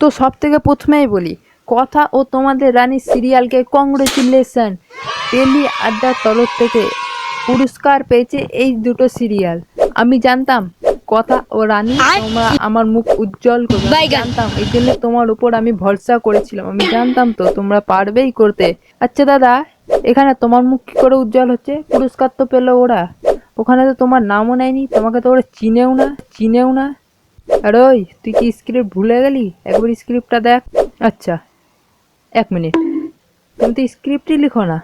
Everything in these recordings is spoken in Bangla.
তো সব থেকে প্রথমেই বলি, কথা ও তোমাদের রানী সিরিয়ালকে কংগ্রেচুলেশন। পেলি আড্ডার তরফ থেকে পুরস্কার পেয়েছে এই দুটো সিরিয়াল। আমি জানতাম কথা ও রানী তোমরা আমার মুখ উজ্জ্বল করবে, আমি জানতাম, এই জন্য তোমার উপর আমি ভরসা করেছিলাম। আমি জানতাম তো তোমরা পারবেই করতে। আচ্ছা দাদা, এখানে তোমার মুখ কি করে উজ্জ্বল হচ্ছে? পুরস্কার তো পেলো ওরা, ওখানে তো তোমার নামও নেয়নি, তোমাকে তো ওরা চিনেও না। আর ওই তুই কি স্ক্রিপ্ট ভুলে গেলি? একবার স্ক্রিপ্টটা দেখ। আচ্ছা, 1 মিনিট, তুমি তো স্ক্রিপ্টই লিখো না।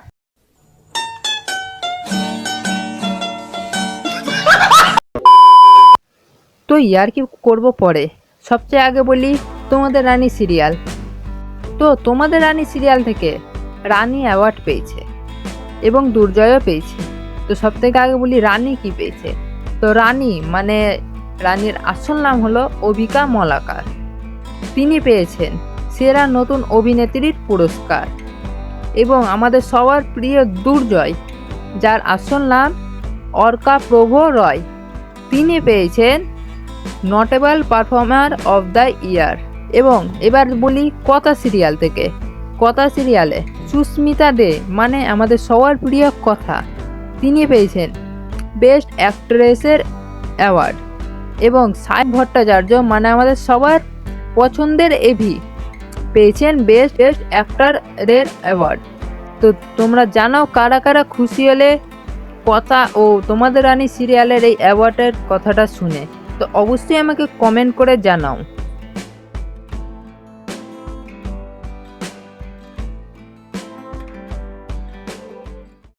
তো ইয়ার কি করবো পরে, সবচেয়ে আগে বলি তোমাদের রানী সিরিয়াল। তো তোমাদের রানী সিরিয়াল থেকে রানী অ্যাওয়ার্ড পেয়েছে এবং দুর্জয়ও পেয়েছে। তো সব থেকে আগে বলি রানী কি পেয়েছে। তো রানী মানে রানীর আসল নাম হলো অবিকা মলাকার। তিনি পেয়েছেন সেরা নতুন অভিনেত্রীর পুরস্কার। এবং আমাদের সবার প্রিয় দুর্জয়, যার আসল নাম অর্কা প্রভ রয়, তিনি পেয়েছেন notable performer of the year. এবং এবার বলি কথা সিরিয়াল থেকে। কথা সিরিয়ালে সুস্মিতা দে মানে আমাদের সবার প্রিয় কথা, তিনি পেয়েছেন বেস্ট অ্যাক্ট্রেসের অ্যাওয়ার্ড। এবং সায়ন ভট্টাচার্য মানে আমাদের সবার পছন্দের এভি পেয়েছেন বেস্ট অ্যাক্টরের অ্যাওয়ার্ড। তো তোমরা জানো কারা কারা খুশি হলে কথা ও তোমাদের রানী সিরিয়ালের এই অ্যাওয়ার্ডের কথাটা শুনে? তো অবশ্যই আমাকে কমেন্ট করে জানাও।